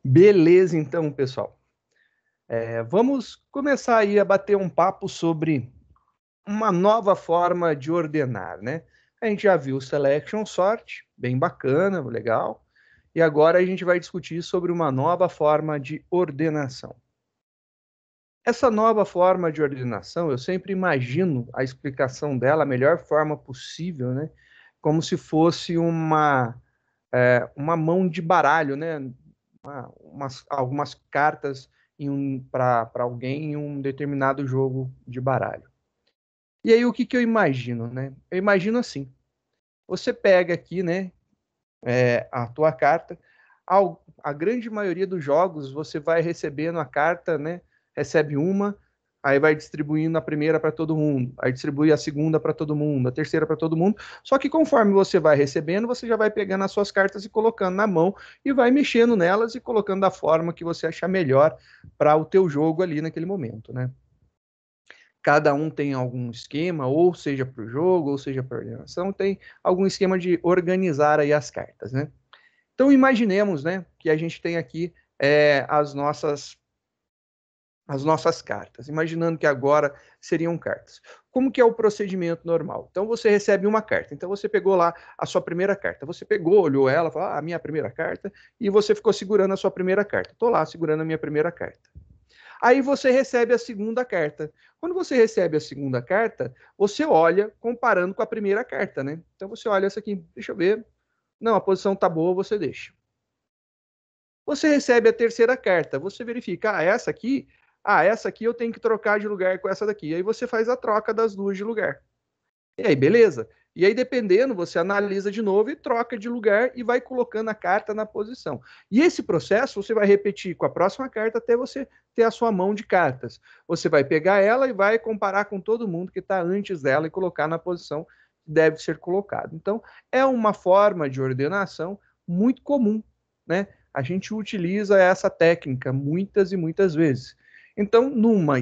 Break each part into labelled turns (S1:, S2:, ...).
S1: Beleza, então, pessoal. Vamos começar aí a bater um papo sobre uma nova forma de ordenar, né? A gente já viu o Selection Sort, bem bacana, legal. E agora a gente vai discutir sobre uma nova forma de ordenação. Essa nova forma de ordenação, eu sempre imagino a explicação dela, a melhor forma possível, né? Como se fosse uma mão de baralho, né? Algumas cartas para alguém em um determinado jogo de baralho. E aí, o que, que eu imagino, né? Eu imagino assim: você pega aqui, né, a tua carta, a grande maioria dos jogos você vai recebendo a carta, né? Recebe uma, aí vai distribuindo a primeira para todo mundo, aí distribui a segunda para todo mundo, a terceira para todo mundo. Só que conforme você vai recebendo, você já vai pegando as suas cartas e colocando na mão e vai mexendo nelas e colocando da forma que você achar melhor para o teu jogo ali naquele momento, né? Cada um tem algum esquema, ou seja para o jogo, ou seja para a ordenação, tem algum esquema de organizar aí as cartas, né? Então imaginemos, né, que a gente tem aqui as nossas cartas, imaginando que agora seriam cartas. Como que é o procedimento normal? Então você recebe uma carta, então você pegou lá a sua primeira carta, você pegou, olhou ela, falou, a minha primeira carta, e você ficou segurando a sua primeira carta. Estou lá segurando a minha primeira carta. Aí você recebe a segunda carta. Quando você recebe a segunda carta, você olha comparando com a primeira carta, né? Então você olha essa aqui, deixa eu ver. Não, a posição tá boa, você deixa. Você recebe a terceira carta, você verifica, essa aqui eu tenho que trocar de lugar com essa daqui. Aí você faz a troca das duas de lugar. E aí, beleza? E aí, dependendo, você analisa de novo e troca de lugar e vai colocando a carta na posição. E esse processo você vai repetir com a próxima carta até você ter a sua mão de cartas. Você vai pegar ela e vai comparar com todo mundo que está antes dela e colocar na posição que deve ser colocado. Então, é uma forma de ordenação muito comum, né? A gente utiliza essa técnica muitas e muitas vezes. Então, numa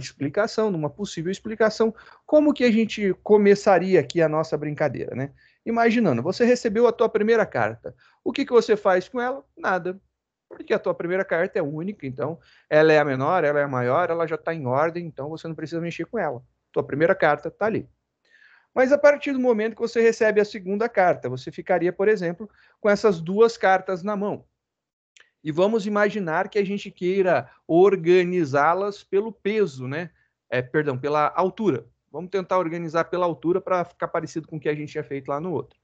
S1: possível explicação, como que a gente começaria aqui a nossa brincadeira, né? Imaginando, você recebeu a tua primeira carta. O que que você faz com ela? Nada. Porque a tua primeira carta é única, então ela é a menor, ela é a maior, ela já está em ordem, então você não precisa mexer com ela. Tua primeira carta está ali. Mas a partir do momento que você recebe a segunda carta, você ficaria, por exemplo, com essas duas cartas na mão. E vamos imaginar que a gente queira organizá-las pelo peso, né? Perdão, pela altura. Vamos tentar organizar pela altura para ficar parecido com o que a gente tinha feito lá no outro.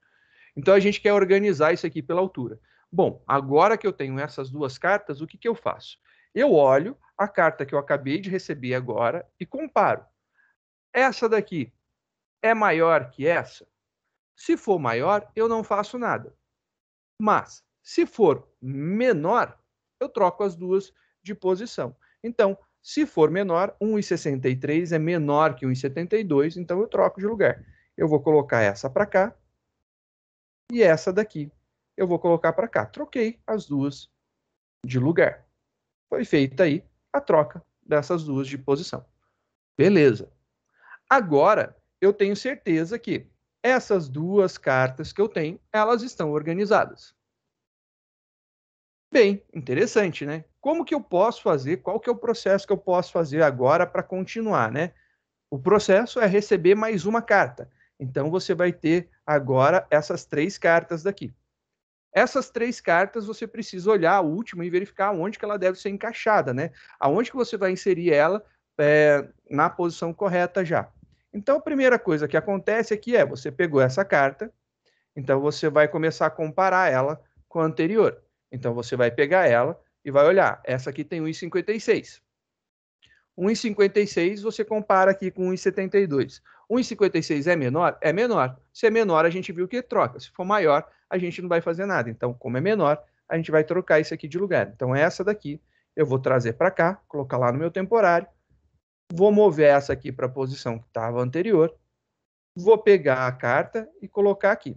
S1: Então a gente quer organizar isso aqui pela altura. Bom, agora que eu tenho essas duas cartas, o que, que eu faço? Eu olho a carta que eu acabei de receber agora e comparo. Essa daqui é maior que essa? Se for maior, eu não faço nada. Mas, se for menor, eu troco as duas de posição. Então, se for menor, 1,63 é menor que 1,72, então eu troco de lugar. Eu vou colocar essa para cá e essa daqui eu vou colocar para cá. Troquei as duas de lugar. Foi feita aí a troca dessas duas de posição. Beleza. Agora, eu tenho certeza que essas duas cartas que eu tenho, elas estão organizadas. Bem, interessante, né? Como que eu posso fazer? Qual que é o processo que eu posso fazer agora para continuar, né? O processo é receber mais uma carta. Então você vai ter agora essas três cartas daqui. Essas três cartas você precisa olhar a última e verificar onde que ela deve ser encaixada, né? Aonde que você vai inserir ela na posição correta já. Então a primeira coisa que acontece aqui é você pegou essa carta, então você vai começar a comparar ela com a anterior. Então você vai pegar ela e vai olhar. Essa aqui tem 1,56. 1,56 você compara aqui com 1,72. 1,56 é menor? É menor. Se é menor, a gente viu que troca. Se for maior, a gente não vai fazer nada. Então, como é menor, a gente vai trocar isso aqui de lugar. Então, essa daqui eu vou trazer para cá, colocar lá no meu temporário. Vou mover essa aqui para a posição que estava anterior. Vou pegar a carta e colocar aqui.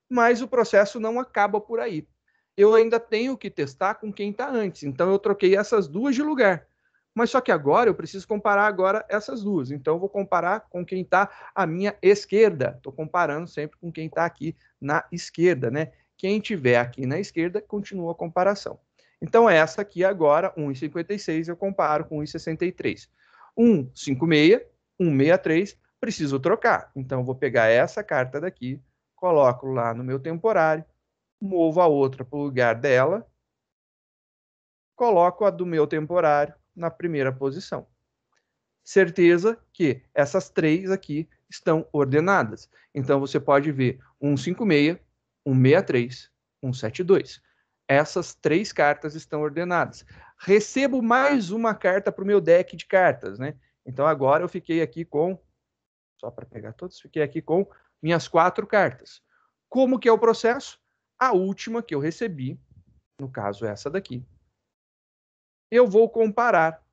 S1: Mas o processo não acaba por aí. Eu ainda tenho que testar com quem está antes. Então, eu troquei essas duas de lugar. Mas só que agora eu preciso comparar agora essas duas. Então, eu vou comparar com quem está à minha esquerda. Estou comparando sempre com quem está aqui na esquerda, né? Quem tiver aqui na esquerda, continua a comparação. Então, essa aqui agora, 1,56, eu comparo com 1,63. 1,56, 1,63, preciso trocar. Então, vou pegar essa carta daqui, coloco lá no meu temporário, movo a outra para o lugar dela, coloco a do meu temporário na primeira posição. Certeza que essas três aqui estão ordenadas. Então, você pode ver 156, 163, 172. Essas três cartas estão ordenadas. Recebo mais uma carta para o meu deck de cartas, né? Então, agora eu fiquei aqui com, só para pegar todos, fiquei aqui com minhas 4 cartas. Como que é o processo? A última que eu recebi, no caso essa daqui, eu vou comparar.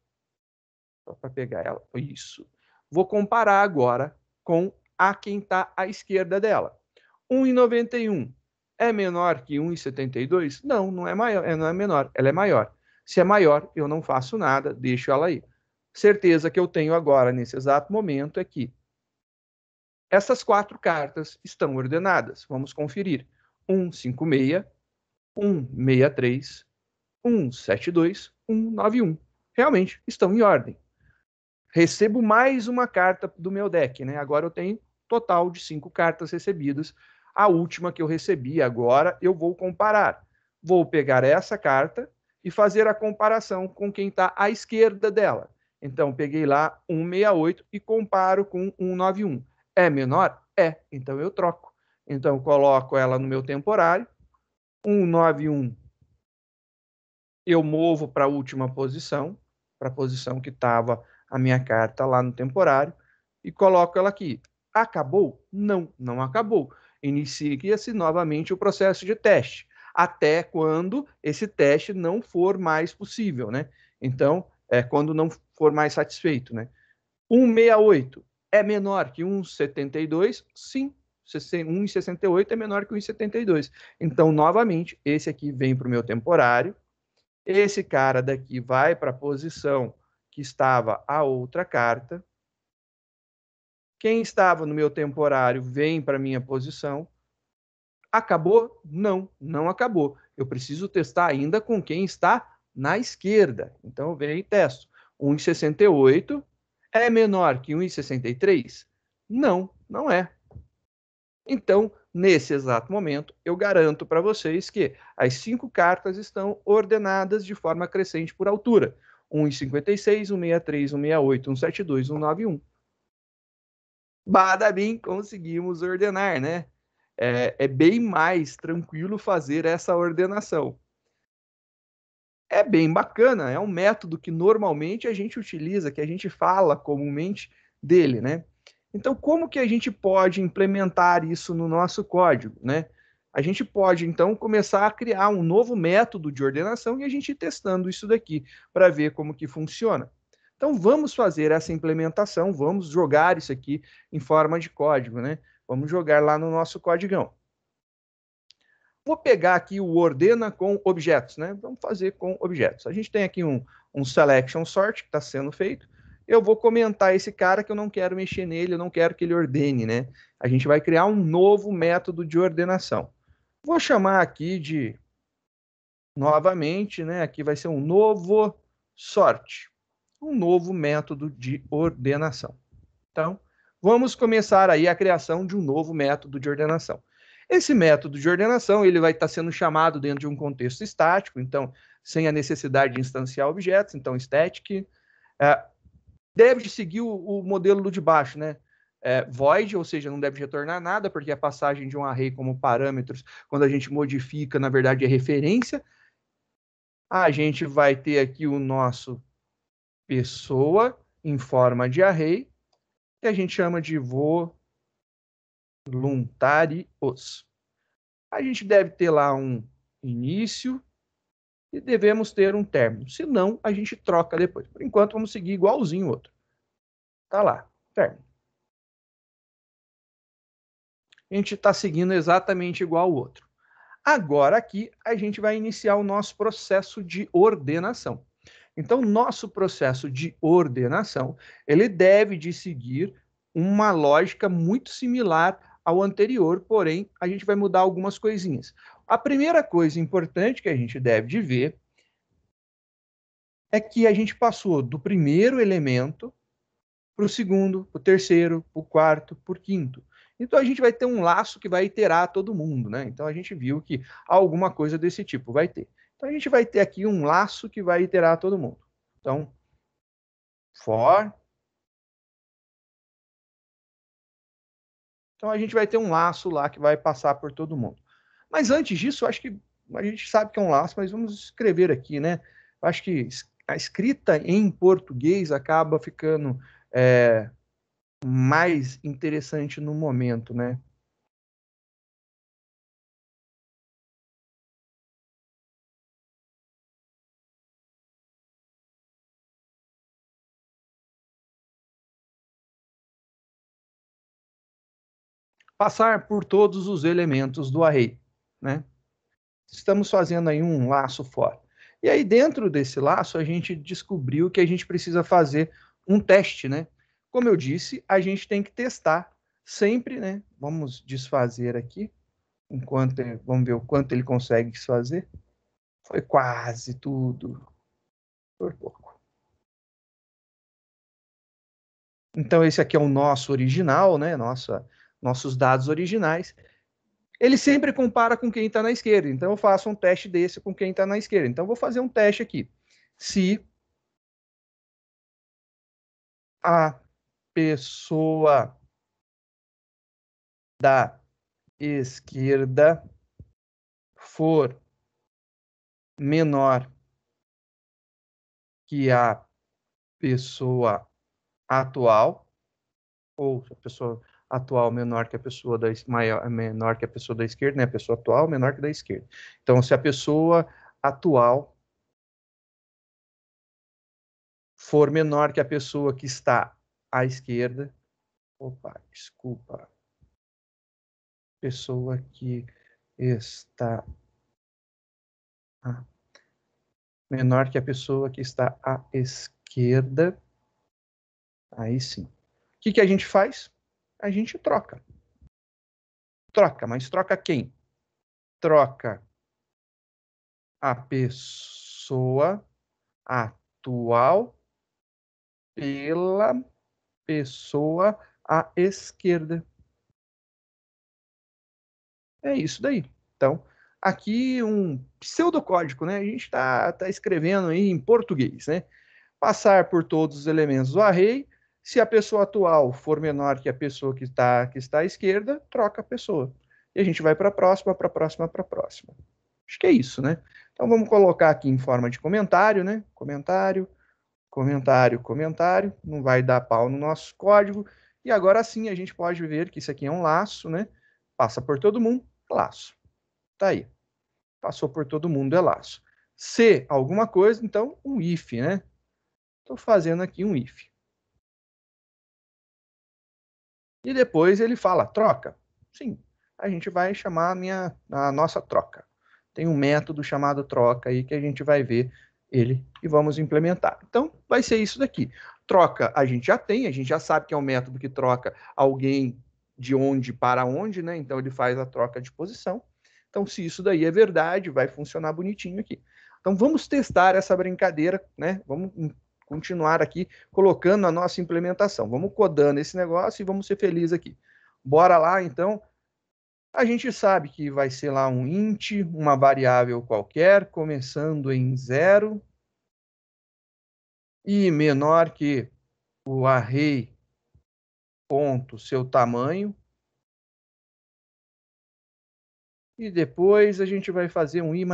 S1: Só para pegar ela. Isso. Vou comparar agora com a quem está à esquerda dela. 1,91 é menor que 1,72? Não, não é maior, não é menor, ela é maior. Se é maior, eu não faço nada, deixo ela aí. Certeza que eu tenho agora, nesse exato momento, é que essas 4 cartas estão ordenadas. Vamos conferir. 156, 163, 172, 191. Realmente estão em ordem. Recebo mais uma carta do meu deck, né? Agora eu tenho total de 5 cartas recebidas. A última que eu recebi agora, eu vou comparar. Vou pegar essa carta e fazer a comparação com quem está à esquerda dela. Então, peguei lá 168 e comparo com 191. É menor? É. Então, eu troco. Então, eu coloco ela no meu temporário. 191 eu movo para a última posição, para a posição que estava a minha carta lá no temporário, e coloco ela aqui. Acabou? Não, não acabou. Inicia-se novamente o processo de teste, até quando esse teste não for mais possível, né? Então, quando não for mais satisfeito, né? 168 é menor que 172? Sim, 1,68 é menor que 1,72. Então, novamente, esse aqui vem para o meu temporário. Esse cara daqui vai para a posição que estava a outra carta. Quem estava no meu temporário vem para a minha posição. Acabou? Não, não acabou. Eu preciso testar ainda com quem está na esquerda. Então, eu venho e testo. 1,68 é menor que 1,63? Não, não é. Então, nesse exato momento, eu garanto para vocês que as 5 cartas estão ordenadas de forma crescente por altura. 1,56, 1,63, 1,68, 1,72, 1,91. Badabim, conseguimos ordenar, né? É bem mais tranquilo fazer essa ordenação. É bem bacana, é um método que normalmente a gente utiliza, que a gente fala comumente dele, né? Então, como que a gente pode implementar isso no nosso código, né? A gente pode, então, começar a criar um novo método de ordenação e a gente ir testando isso daqui para ver como que funciona. Então, vamos fazer essa implementação, vamos jogar isso aqui em forma de código, né? Vamos jogar lá no nosso codigão. Vou pegar aqui o ordena com objetos, né? Vamos fazer com objetos. A gente tem aqui um selection sort que está sendo feito. Eu vou comentar esse cara que eu não quero mexer nele, eu não quero que ele ordene, né? A gente vai criar um novo método de ordenação. Vou chamar aqui de, novamente, né? Aqui vai ser um novo sort. Um novo método de ordenação. Então, vamos começar aí a criação de um novo método de ordenação. Esse método de ordenação ele vai estar sendo chamado dentro de um contexto estático, então, sem a necessidade de instanciar objetos, então, static. Deve seguir o modelo de baixo, né? Void, ou seja, não deve retornar nada, porque a passagem de um array como parâmetros, quando a gente modifica, na verdade, é referência. A gente vai ter aqui o nosso pessoa em forma de array, que a gente chama de voluntários. A gente deve ter lá um início e devemos ter um término. Se não, a gente troca depois. Por enquanto, vamos seguir igualzinho o outro. Tá lá, término. A gente está seguindo exatamente igual o outro. Agora aqui, a gente vai iniciar o nosso processo de ordenação. Então, nosso processo de ordenação, ele deve de seguir uma lógica muito similar ao anterior, porém, a gente vai mudar algumas coisinhas. A primeira coisa importante que a gente deve de ver é que a gente passou do primeiro elemento para o segundo, para o terceiro, para o quarto, para o quinto. Então a gente vai ter um laço que vai iterar todo mundo, né? Então a gente viu que alguma coisa desse tipo vai ter. Então a gente vai ter aqui um laço que vai iterar todo mundo. Então, for. Então a gente vai ter um laço lá que vai passar por todo mundo. Mas antes disso, eu acho que a gente sabe que é um laço, mas vamos escrever aqui, né? Eu acho que a escrita em português acaba ficando mais interessante no momento, né? Passar por todos os elementos do array, né? Estamos fazendo aí um laço fora. E aí, dentro desse laço, a gente descobriu que a gente precisa fazer um teste, né? Como eu disse, a gente tem que testar sempre, né? Vamos desfazer aqui, enquanto vamos ver o quanto ele consegue desfazer. Foi quase tudo, por pouco. Então, esse aqui é o nosso original, né? Nossos dados originais. Ele sempre compara com quem está na esquerda. Então, eu faço um teste desse com quem está na esquerda. Então, eu vou fazer um teste aqui. Se a pessoa da esquerda for menor que a pessoa atual, ou a pessoa atual menor que a pessoa menor que a pessoa da esquerda, né? A pessoa atual menor que a da esquerda. Então, se a pessoa atual for menor que a pessoa que está à esquerda, opa, desculpa, pessoa que está menor que a pessoa que está à esquerda, aí sim. O que a gente faz? A gente troca. Troca, mas troca quem? Troca a pessoa atual pela pessoa à esquerda. É isso daí. Então, aqui um pseudocódigo, né? A gente tá escrevendo aí em português, né? Passar por todos os elementos do array. Se a pessoa atual for menor que a pessoa que está à esquerda, troca a pessoa. E a gente vai para a próxima, para a próxima, para a próxima. Acho que é isso, né? Então vamos colocar aqui em forma de comentário, né? Comentário, comentário, comentário. Não vai dar pau no nosso código. E agora sim a gente pode ver que isso aqui é um laço, né? Passa por todo mundo, laço. Tá aí. Passou por todo mundo, é laço. Se alguma coisa, então um if, né? Estou fazendo aqui um if. E depois ele fala, troca. Sim, a gente vai chamar a nossa troca. Tem um método chamado troca aí que a gente vai ver ele e vamos implementar. Então, vai ser isso daqui. Troca a gente já tem, a gente já sabe que é um método que troca alguém de onde para onde, né? Então, ele faz a troca de posição. Então, se isso daí é verdade, vai funcionar bonitinho aqui. Então, vamos testar essa brincadeira, né? Vamos continuar aqui colocando a nossa implementação. Vamos codando esse negócio e vamos ser felizes aqui. Bora lá, então. A gente sabe que vai ser lá um int, uma variável qualquer, começando em 0 e menor que o array ponto seu tamanho. E depois a gente vai fazer um i++.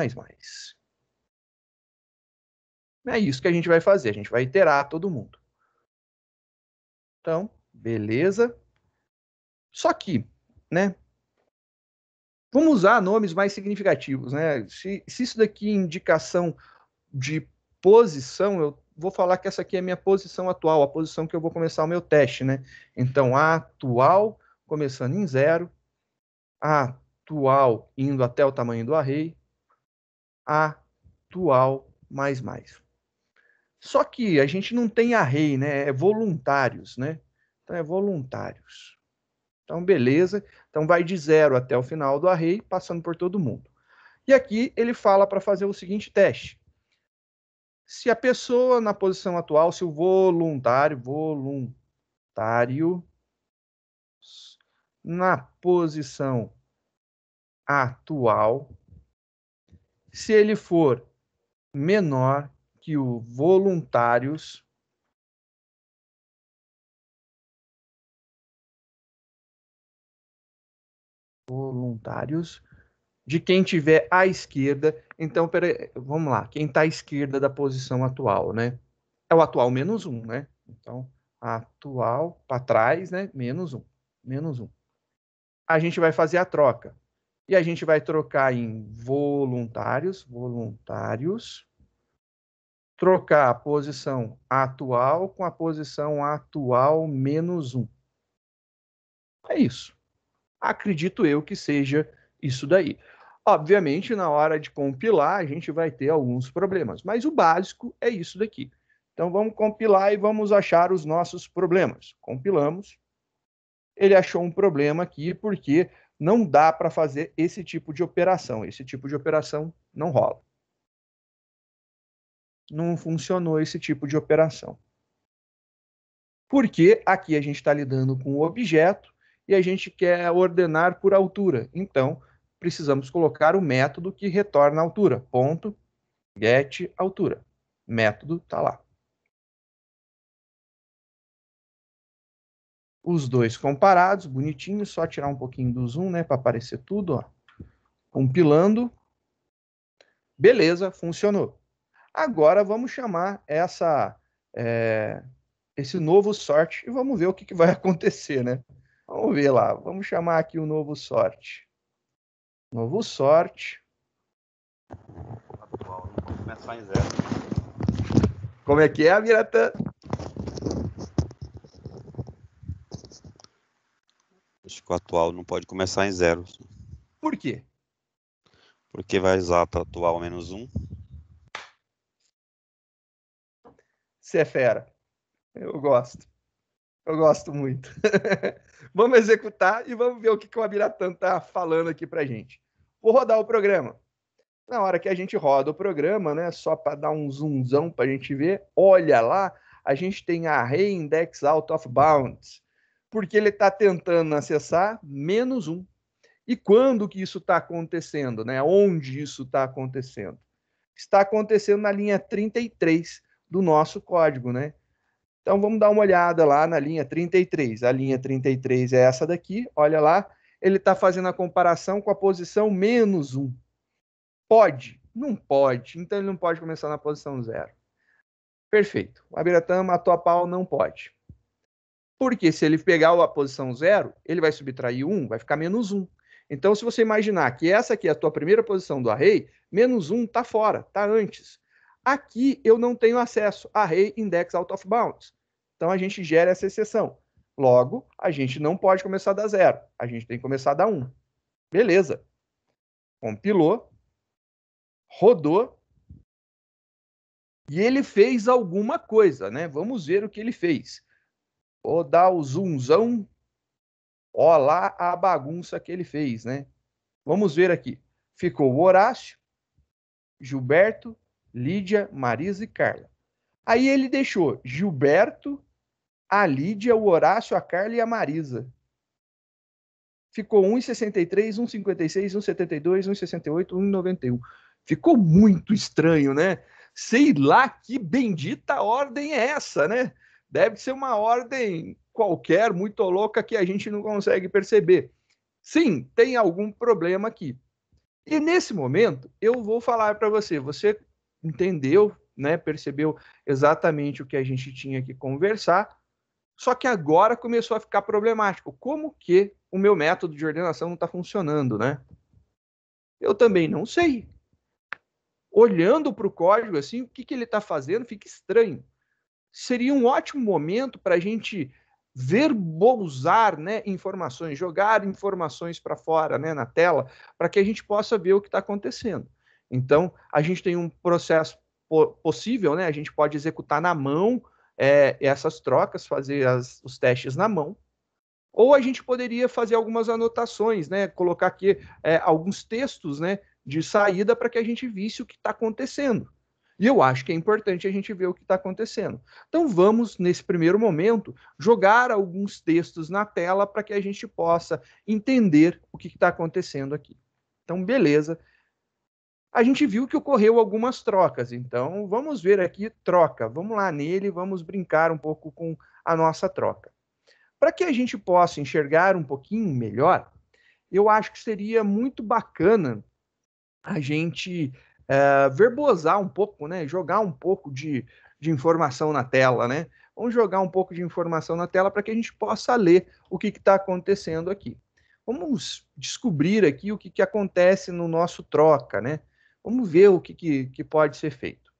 S1: É isso que a gente vai fazer, a gente vai iterar todo mundo. Então, beleza. Só que, né, vamos usar nomes mais significativos, né? Se isso daqui é indicação de posição, eu vou falar que essa aqui é a minha posição atual, a posição que eu vou começar o meu teste, né? Então, a atual, começando em 0, a atual indo até o tamanho do array, a atual mais. Só que a gente não tem array, né? É voluntários, né? Então, é voluntários. Então, beleza. Então, vai de 0 até o final do array, passando por todo mundo. E aqui ele fala para fazer o seguinte teste. Se a pessoa na posição atual, se o voluntário na posição atual, se ele for menor que o voluntários de quem tiver à esquerda. Então, peraí, vamos lá. Quem está à esquerda da posição atual, né? É o atual menos 1, né? Então, atual para trás, né? Menos 1. Menos 1. A gente vai fazer a troca. E a gente vai trocar em voluntários, trocar a posição atual com a posição atual menos 1. É isso. Acredito eu que seja isso daí. Obviamente, na hora de compilar, a gente vai ter alguns problemas, mas o básico é isso daqui. Então, vamos compilar e vamos achar os nossos problemas. Compilamos. Ele achou um problema aqui porque não dá para fazer esse tipo de operação. Esse tipo de operação não rola. Não funcionou esse tipo de operação. Porque aqui a gente está lidando com o objeto e a gente quer ordenar por altura. Então, precisamos colocar o método que retorna a altura. Ponto, get altura. Método está lá. Os dois comparados, bonitinho, só tirar um pouquinho do zoom, né, para aparecer tudo, ó. Compilando. Beleza, funcionou. Agora vamos chamar esse novo sort e vamos ver o que vai acontecer, né? Vamos ver lá, vamos chamar aqui o novo sort. Novo sort.
S2: Atual, não pode começar em 0.
S1: Como é que é, Miratã?
S2: Acho que o atual não pode começar em 0.
S1: Por quê?
S2: Porque vai exato atual menos 1.
S1: Você é fera. Eu gosto. Eu gosto muito. Vamos executar e vamos ver o que o Abiratã está falando aqui para gente. Vou rodar o programa. Na hora que a gente roda o programa, né, só para dar um zoomzão para a gente ver, olha lá, a gente tem array index out of bounds, porque ele está tentando acessar menos 1. E quando que isso está acontecendo? Né? Onde isso está acontecendo? Está acontecendo na linha 33 do nosso código, né? Então vamos dar uma olhada lá na linha 33. A linha 33 é essa daqui, olha lá. Ele está fazendo a comparação com a posição menos 1. Pode? Não pode. Então ele não pode começar na posição 0. Perfeito. O Abiratã matou a pau, não pode. Porque se ele pegar a posição 0, ele vai subtrair 1, vai ficar menos 1. Então, se você imaginar que essa aqui é a tua primeira posição do array, menos 1 está fora, está antes. Aqui eu não tenho acesso a array index out of bounds. Então, a gente gera essa exceção. Logo, a gente não pode começar da 0. A gente tem que começar da 1. Beleza. Compilou. Rodou. E ele fez alguma coisa, né? Vamos ver o que ele fez. Vou dar o zoomzão. Ó lá a bagunça que ele fez, né? Vamos ver aqui. Ficou o Horácio, Gilberto, Lídia, Marisa e Carla. Aí ele deixou Gilberto, a Lídia, o Horácio, a Carla e a Marisa. Ficou 1,63, 1,56, 1,72, 1,68, 1,91. Ficou muito estranho, né? Sei lá que bendita ordem é essa, né? Deve ser uma ordem qualquer, muito louca, que a gente não consegue perceber. Sim, tem algum problema aqui. E nesse momento, eu vou falar para você. Você entendeu, né? Percebeu exatamente o que a gente tinha que conversar. Só que agora começou a ficar problemático. Como que o meu método de ordenação não está funcionando, né? Eu também não sei. Olhando para o código, assim, o que ele está fazendo fica estranho. Seria um ótimo momento para a gente verbalizar, né, informações, jogar informações para fora, né, na tela, para que a gente possa ver o que está acontecendo. Então, a gente tem um processo possível, né, a gente pode executar na mão essas trocas, fazer os testes na mão, ou a gente poderia fazer algumas anotações, né, colocar aqui alguns textos, né, de saída para que a gente visse o que está acontecendo. E eu acho que é importante a gente ver o que está acontecendo. Então vamos, nesse primeiro momento, jogar alguns textos na tela para que a gente possa entender o que está acontecendo aqui. Então, beleza. A gente viu que ocorreu algumas trocas, então vamos ver aqui troca. Vamos lá nele, vamos brincar um pouco com a nossa troca. Para que a gente possa enxergar um pouquinho melhor, eu acho que seria muito bacana a gente verbosar um pouco, né? Jogar um pouco de informação na tela, né? Vamos jogar um pouco de informação na tela para que a gente possa ler o que está acontecendo aqui. Vamos descobrir aqui o que acontece no nosso troca, né? Vamos ver o que pode ser feito.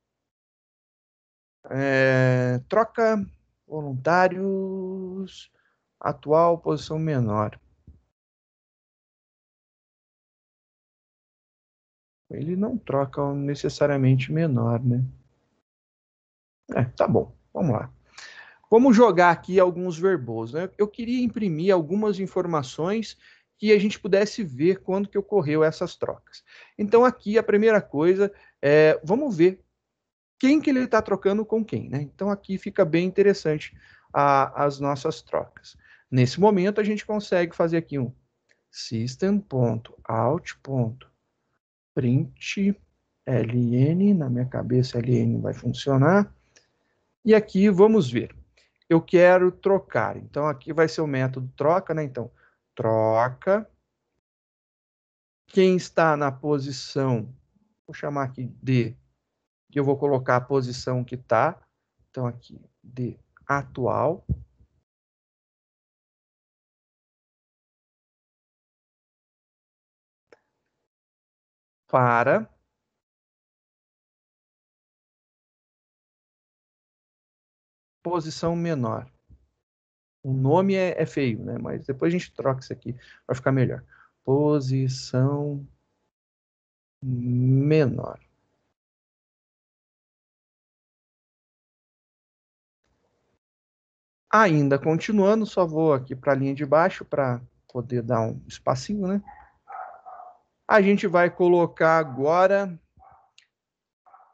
S1: Troca voluntários, atual posição menor. Ele não troca necessariamente menor, né? Tá bom, vamos lá. Vamos jogar aqui alguns verbos, né? Eu queria imprimir algumas informações que a gente pudesse ver quando que ocorreu essas trocas. Então aqui a primeira coisa vamos ver quem que ele está trocando com quem, né? Então aqui fica bem interessante as nossas trocas. Nesse momento a gente consegue fazer aqui um system.out.print ln, na minha cabeça ln vai funcionar. E aqui vamos ver. Eu quero trocar. Então aqui vai ser o método troca, né? Então troca. Quem está na posição, vou chamar aqui de, que eu vou colocar a posição que está. Então aqui de atual. Para posição menor. O nome é feio, né? Mas depois a gente troca isso aqui para ficar melhor. Posição menor. Ainda continuando, só vou aqui para a linha de baixo para poder dar um espacinho, né? A gente vai colocar agora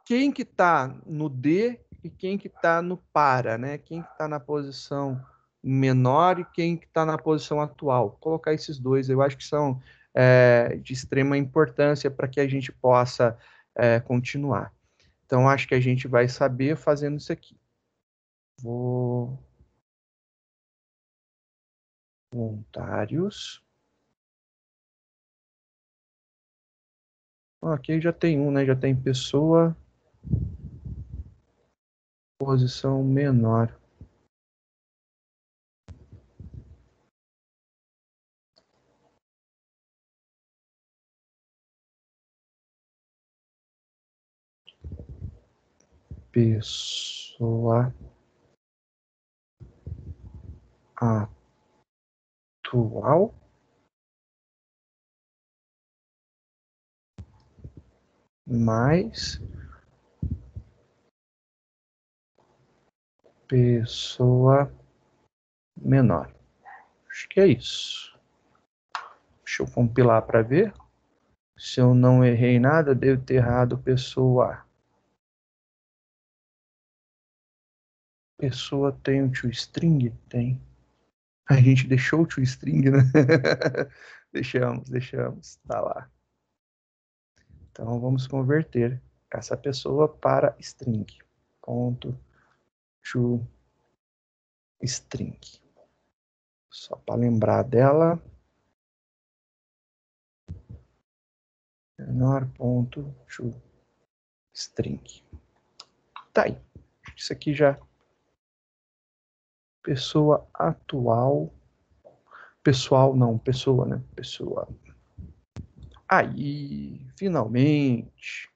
S1: quem que está no D e quem que está no para, né? Quem que está na posição menor e quem que está na posição atual. Vou colocar esses dois, eu acho que são de extrema importância para que a gente possa continuar. Então, acho que a gente vai saber fazendo isso aqui. Vou... Voluntários. Aqui já tem um, né? Já tem pessoa... Posição menor. Pessoa atual. Mais pessoa menor. Acho que é isso. Deixa eu compilar para ver. Se eu não errei nada, devo ter errado pessoa. Pessoa tem o toString? Tem. A gente deixou o toString, né? deixamos. Tá lá. Então vamos converter essa pessoa para string. Ponto toString. Só para lembrar dela. Menor ponto toString. Tá aí. Isso aqui já. Pessoa atual. Pessoal, não, pessoa, né? Pessoa. Aí, finalmente.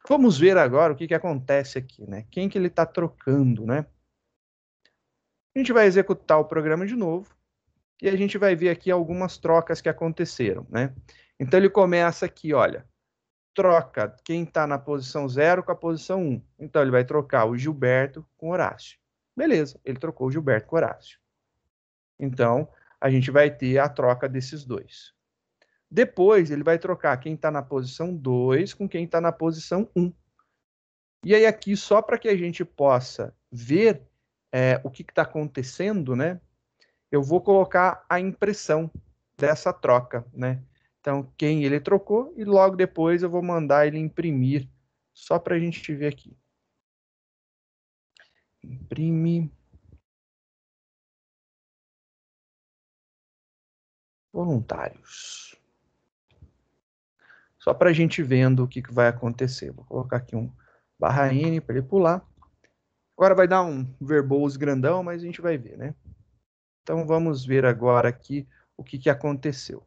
S1: Vamos ver agora o que acontece aqui, né? Quem que ele está trocando, né? A gente vai executar o programa de novo e a gente vai ver aqui algumas trocas que aconteceram, né? Então ele começa aqui, olha, troca quem está na posição 0 com a posição 1. Então ele vai trocar o Gilberto com o Horácio. Beleza, ele trocou o Gilberto com o Horácio. Então a gente vai ter a troca desses dois. Depois, ele vai trocar quem está na posição 2 com quem está na posição 1. E aí aqui, só para que a gente possa ver o que está acontecendo, né? Eu vou colocar a impressão dessa troca, né? Então, quem ele trocou, e logo depois eu vou mandar ele imprimir, só para a gente ver aqui. Imprime. Voluntários. Só para a gente vendo o que vai acontecer. Vou colocar aqui um /N para ele pular. Agora vai dar um verbose grandão, mas a gente vai ver, né? Então vamos ver agora aqui o que aconteceu.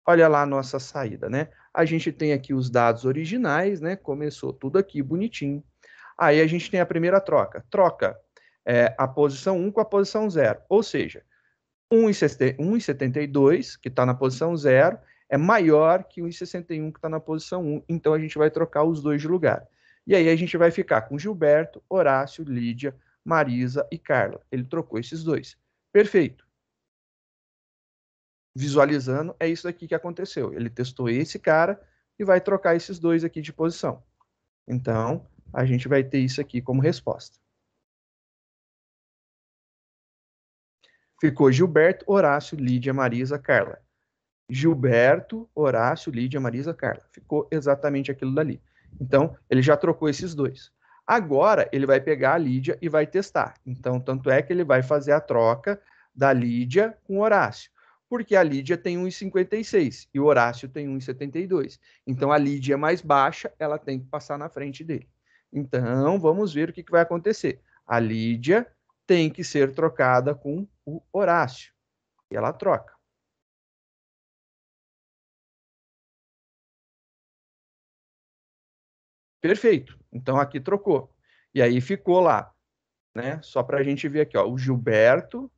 S1: Olha lá a nossa saída, né? A gente tem aqui os dados originais, né? Começou tudo aqui bonitinho. Aí a gente tem a primeira troca. Troca a posição 1 com a posição 0. Ou seja, 1,72, que está na posição 0, é maior que 1,61, que está na posição 1. Então a gente vai trocar os dois de lugar. E aí a gente vai ficar com Gilberto, Horácio, Lídia, Marisa e Carla. Ele trocou esses dois. Perfeito. Visualizando, é isso aqui que aconteceu. Ele testou esse cara e vai trocar esses dois aqui de posição. Então, a gente vai ter isso aqui como resposta. Ficou Gilberto, Horácio, Lídia, Marisa, Carla. Gilberto, Horácio, Lídia, Marisa, Carla. Ficou exatamente aquilo dali. Então, ele já trocou esses dois. Agora, ele vai pegar a Lídia e vai testar. Então, tanto é que ele vai fazer a troca da Lídia com o Horácio. Porque a Lídia tem 1,56 e o Horácio tem 1,72. Então, a Lídia é mais baixa, ela tem que passar na frente dele. Então, vamos ver o que vai acontecer. A Lídia tem que ser trocada com o Horácio. E ela troca. Perfeito. Então aqui trocou. E aí ficou lá, né? Só para a gente ver aqui, ó, o Gilberto,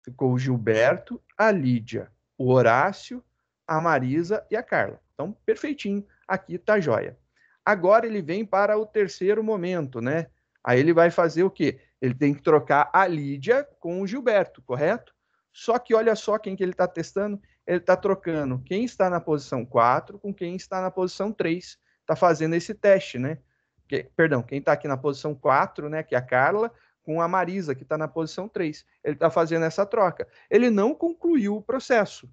S1: ficou o Gilberto, a Lídia, o Horácio, a Marisa e a Carla. Então, perfeitinho. Aqui tá joia. Agora ele vem para o terceiro momento, né? Aí ele vai fazer o quê? Ele tem que trocar a Lídia com o Gilberto, correto? Só que olha só quem que ele está testando. Ele está trocando quem está na posição 4 com quem está na posição 3. Está fazendo esse teste, né? Perdão, quem está aqui na posição 4, né, que é a Carla, com a Marisa, que está na posição 3. Ele está fazendo essa troca. Ele não concluiu o processo.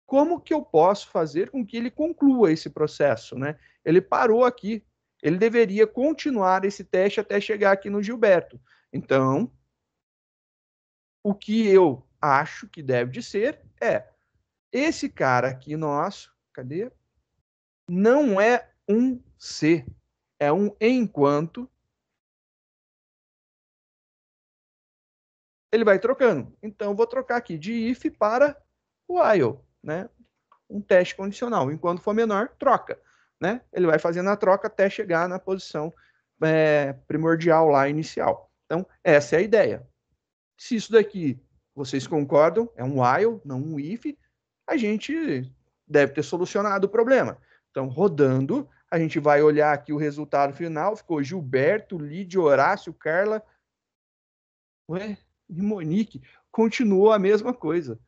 S1: Como que eu posso fazer com que ele conclua esse processo, né? Ele parou aqui. Ele deveria continuar esse teste até chegar aqui no Gilberto. Então, o que eu acho que deve de ser esse cara aqui nosso, cadê? Não é um C, é um enquanto. Ele vai trocando. Então, eu vou trocar aqui de if para while, né? Um teste condicional. Enquanto for menor, troca, né? Ele vai fazendo a troca até chegar na posição primordial lá, inicial. Então, essa é a ideia. Se isso daqui vocês concordam, é um while, não um if, a gente deve ter solucionado o problema. Então, rodando, a gente vai olhar aqui o resultado final. Ficou Gilberto, Lídia, Horácio, Carla. Ué, e Monique continuou a mesma coisa.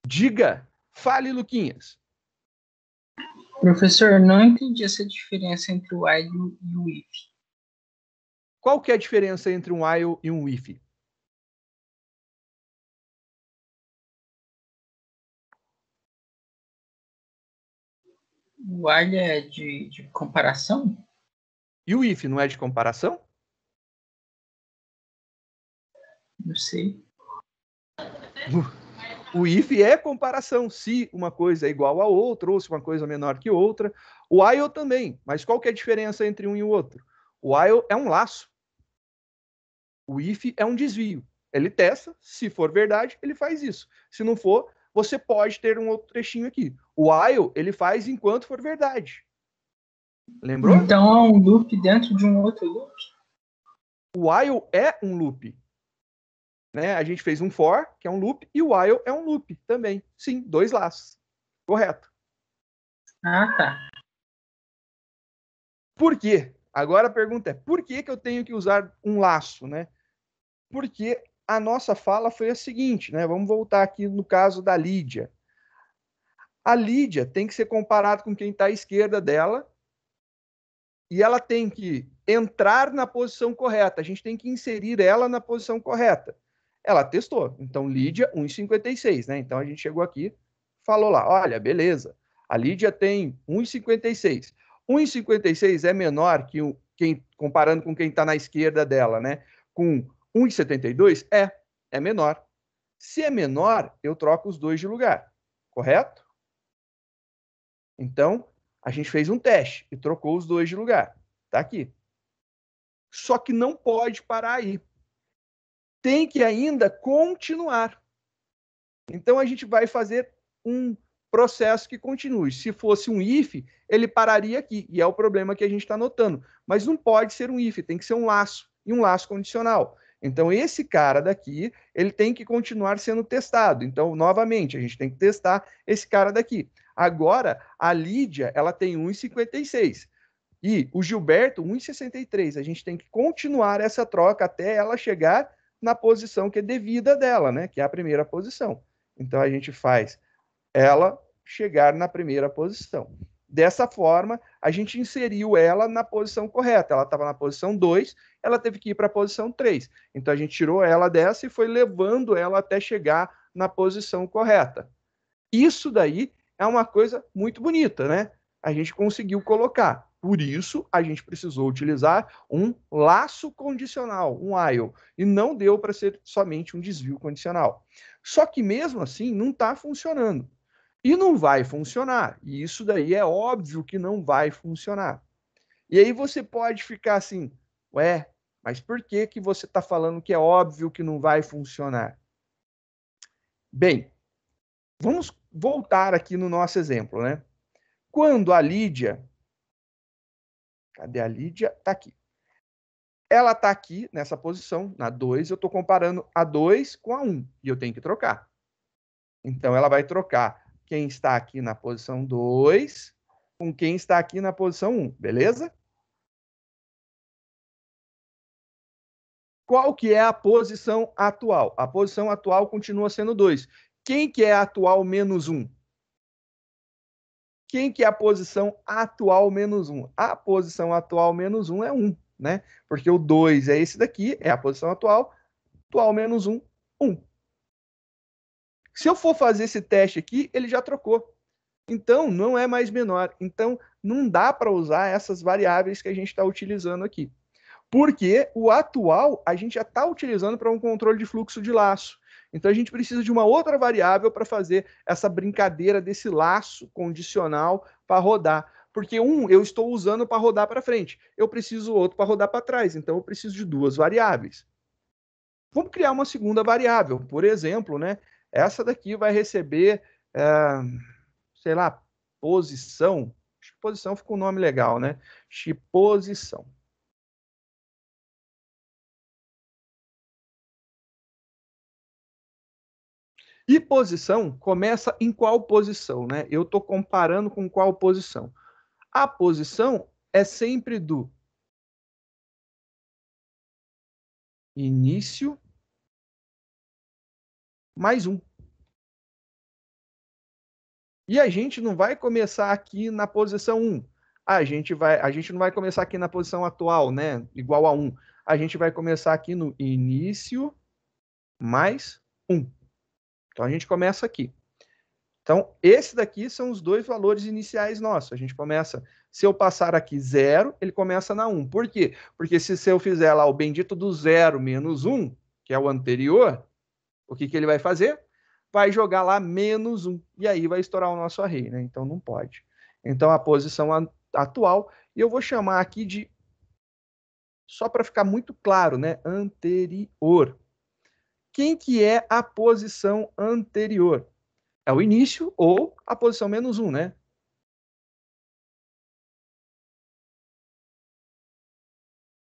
S1: Diga, fale, Luquinhas.
S3: Professor, não entendi essa diferença entre o while e o if.
S1: Qual que é a diferença entre um while e um if?
S3: O while é de comparação?
S1: E o if não é de comparação?
S3: Não sei.
S1: O if é comparação, se uma coisa é igual a outra, ou se uma coisa é menor que outra. O while também, mas qual que é a diferença entre um e o outro? O while é um laço. O if é um desvio. Ele testa, se for verdade, ele faz isso. Se não for, você pode ter um outro trechinho aqui. O while, ele faz enquanto for verdade. Lembrou?
S3: Então é um loop dentro de um outro loop?
S1: O while é um loop. Né? A gente fez um for, que é um loop, e o while é um loop também. Sim, dois laços. Correto.
S3: Ah, tá.
S1: Por quê? Agora a pergunta é, por que eu tenho que usar um laço, né? Porque a nossa fala foi a seguinte, né? Vamos voltar aqui no caso da Lídia. A Lídia tem que ser comparada com quem está à esquerda dela e ela tem que entrar na posição correta. A gente tem que inserir ela na posição correta. Ela testou. Então, Lídia, 1,56, né? Então, a gente chegou aqui, falou lá, olha, beleza. A Lídia tem 1,56. 1,56 é menor que quem, comparando com quem está na esquerda dela, né? Com 1,72? É menor. Se é menor, eu troco os dois de lugar, correto? Então, a gente fez um teste e trocou os dois de lugar. Tá aqui. Só que não pode parar aí. Tem que ainda continuar. Então, a gente vai fazer um processo que continue. Se fosse um if, ele pararia aqui. E é o problema que a gente está notando. Mas não pode ser um if, tem que ser um laço. E um laço condicional. Então, esse cara daqui, ele tem que continuar sendo testado. Então, novamente, a gente tem que testar esse cara daqui. Agora, a Lídia, ela tem 1,56. E o Gilberto, 1,63. A gente tem que continuar essa troca até ela chegar na posição que é devida dela, né? Que é a primeira posição. Então, a gente faz ela chegar na primeira posição. Dessa forma, a gente inseriu ela na posição correta. Ela estava na posição 2, ela teve que ir para a posição 3. Então, a gente tirou ela dessa e foi levando ela até chegar na posição correta. Isso daí é uma coisa muito bonita, né? A gente conseguiu colocar. Por isso, a gente precisou utilizar um laço condicional, um while, e não deu para ser somente um desvio condicional. Só que mesmo assim, não está funcionando. E não vai funcionar. E isso daí é óbvio que não vai funcionar. E aí você pode ficar assim, ué, mas por que que você está falando que é óbvio que não vai funcionar? Bem, vamos voltar aqui no nosso exemplo, né? Quando a Lídia... Cadê a Lídia? Está aqui. Ela está aqui nessa posição, na 2, eu estou comparando a 2 com a 1, e eu tenho que trocar. Então, ela vai trocar quem está aqui na posição 2 com quem está aqui na posição 1, beleza? Qual que é a posição atual? A posição atual continua sendo 2. Quem que é a atual menos 1? Quem que é a posição atual menos 1? A posição atual menos 1 é 1, né? Porque o 2 é esse daqui, é a posição atual menos 1, 1. Se eu for fazer esse teste aqui, ele já trocou. Então, não é mais menor. Então, não dá para usar essas variáveis que a gente está utilizando aqui. Porque o atual a gente já está utilizando para um controle de fluxo de laço. Então, a gente precisa de uma outra variável para fazer essa brincadeira desse laço condicional para rodar. Porque um eu estou usando para rodar para frente. Eu preciso outro para rodar para trás. Então, eu preciso de duas variáveis. Vamos criar uma segunda variável. Por exemplo, né? Essa daqui vai receber, sei lá, posição. Acho que posição fica um nome legal, né? Posição. E posição começa em qual posição, né? Eu estou comparando com qual posição? A posição é sempre do início mais 1. E a gente não vai começar aqui na posição 1. A gente não vai começar aqui na posição atual, né? Igual a 1. A gente vai começar aqui no início mais 1. Então, a gente começa aqui. Então, esse daqui são os dois valores iniciais nossos. A gente começa, se eu passar aqui 0, ele começa na 1. Por quê? Porque se eu fizer lá o bendito do 0 menos 1, que é o anterior, o que ele vai fazer? Vai jogar lá menos 1. E aí vai estourar o nosso array, né? Então, não pode. Então, a posição atual, e eu vou chamar aqui de, só para ficar muito claro, né? Anterior. Quem que é a posição anterior? É o início ou a posição menos 1, né?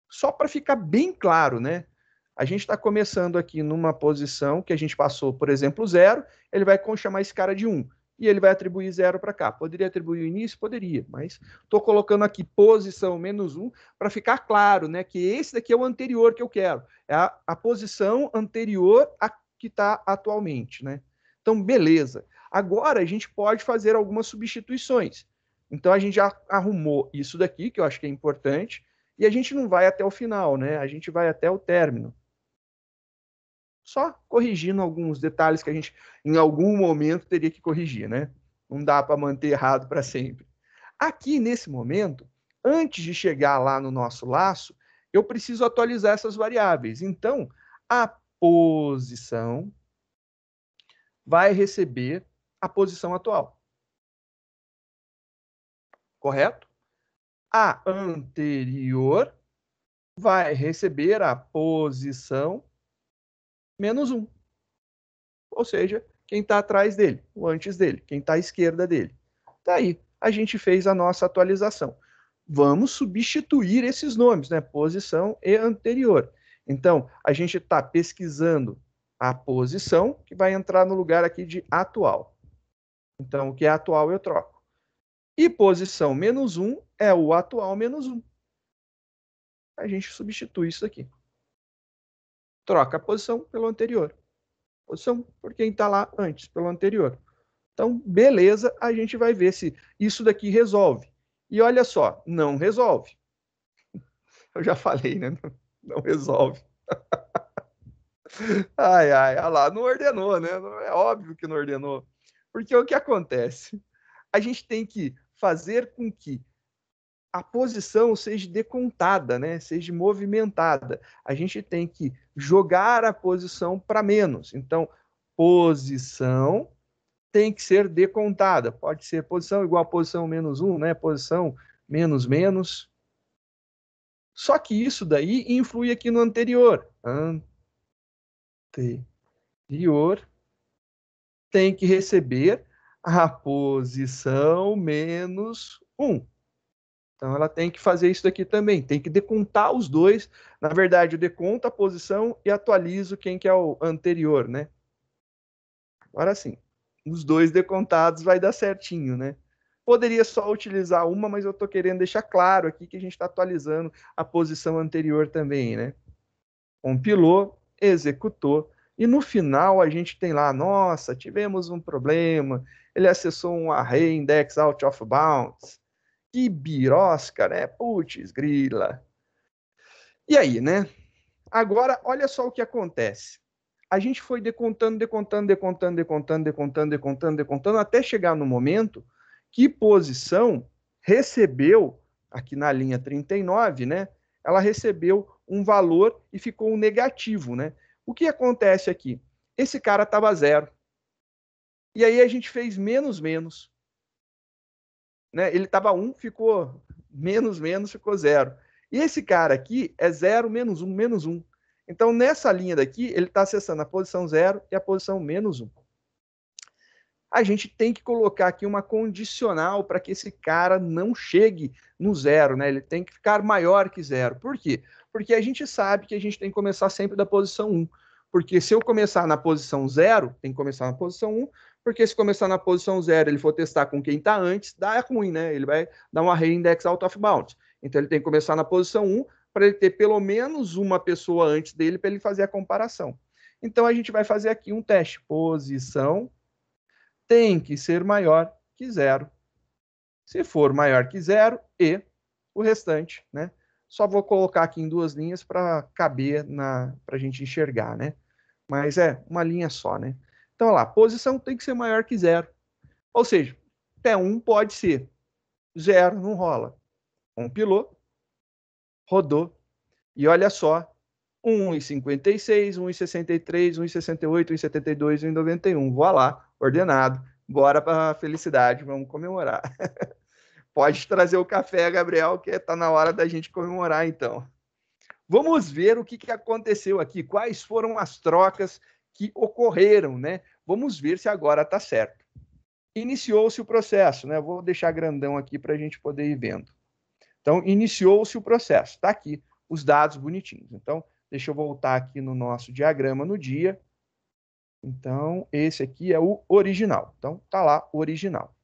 S1: Só para ficar bem claro, né? A gente está começando aqui numa posição que a gente passou, por exemplo, 0, ele vai chamar esse cara de 1. e ele vai atribuir 0 para cá. Poderia atribuir o início? Poderia, mas estou colocando aqui posição menos 1 para ficar claro, né, que esse daqui é o anterior que eu quero. É a posição anterior a que está atualmente, né? Então, beleza. Agora a gente pode fazer algumas substituições. Então, a gente já arrumou isso daqui, que eu acho que é importante, e a gente não vai até o final, né? A gente vai até o término. Só corrigindo alguns detalhes que a gente, em algum momento, teria que corrigir, né? Não dá para manter errado para sempre. Aqui, nesse momento, antes de chegar lá no nosso laço, eu preciso atualizar essas variáveis. Então, a posição vai receber a posição atual. Correto? A anterior vai receber a posição menos 1. Ou seja, quem está atrás dele, o antes dele, quem está à esquerda dele. Daí, a gente fez a nossa atualização. Vamos substituir esses nomes, né? Posição e anterior. Então, a gente está pesquisando a posição, que vai entrar no lugar aqui de atual. Então, o que é atual eu troco. E posição menos 1 é o atual menos 1. A gente substitui isso aqui. Troca a posição pelo anterior. Posição por quem está lá antes, pelo anterior. Então, beleza, a gente vai ver se isso daqui resolve. E olha só, não resolve. Eu já falei, né? Não resolve. Ai, olha lá, não ordenou, né? É óbvio que não ordenou. Porque o que acontece? A gente tem que fazer com que a posição seja decontada, né? Seja movimentada. A gente tem que jogar a posição para menos. Então, posição tem que ser decontada. Pode ser posição igual a posição menos 1, né? Posição menos menos. Só que isso daí influi aqui no anterior. Anterior tem que receber a posição menos 1. Então, ela tem que fazer isso daqui também. Tem que decontar os dois. Na verdade, eu deconto a posição e atualizo quem que é o anterior, né? Agora sim, os dois decontados vai dar certinho, né? Poderia só utilizar uma, mas eu estou querendo deixar claro aqui que a gente está atualizando a posição anterior também, né? Compilou, executou, e no final a gente tem lá, nossa, tivemos um problema, ele acessou um array index out of bounds. Que birosca, né? Putz, grila. E aí, né? Agora, olha só o que acontece. A gente foi decontando, até chegar no momento que posição recebeu, aqui na linha 39, né? Ela recebeu um valor e ficou um negativo, né? O que acontece aqui? Esse cara estava 0. E aí a gente fez menos, menos. Né? Ele estava 1, ficou menos, menos, ficou 0. E esse cara aqui é 0, menos 1, menos 1. Então, nessa linha daqui, ele está acessando a posição 0 e a posição menos 1. A gente tem que colocar aqui uma condicional para que esse cara não chegue no 0, né? Ele tem que ficar maior que 0. Por quê? Porque a gente sabe que a gente tem que começar sempre da posição 1. Porque se eu começar na posição 0, tem que começar na posição 1, porque se começar na posição 0 ele for testar com quem está antes, dá ruim, né? Ele vai dar um array index out of bounds. Então ele tem que começar na posição 1 para ele ter pelo menos uma pessoa antes dele para ele fazer a comparação. Então a gente vai fazer aqui um teste. Posição tem que ser maior que 0. Se for maior que 0, e o restante, né? Só vou colocar aqui em 2 linhas para caber para a gente enxergar, né? Mas é uma linha só, né? Então, olha lá, posição tem que ser maior que 0. Ou seja, até 1 pode ser. 0 não rola. Compilou, rodou, e olha só, 1,56, 1,63, 1,68, 1,72, 1,91. Vou lá, ordenado. Bora para a felicidade, vamos comemorar. Pode trazer o café, Gabriel, que está na hora da gente comemorar, então. Vamos ver o que aconteceu aqui, quais foram as trocas que ocorreram, né? Vamos ver se agora está certo. Iniciou-se o processo, né? Vou deixar grandão aqui para a gente poder ir vendo. Então, iniciou-se o processo. Está aqui os dados bonitinhos. Então, deixa eu voltar aqui no nosso diagrama no dia. Então, esse aqui é o original. Então, tá lá o original.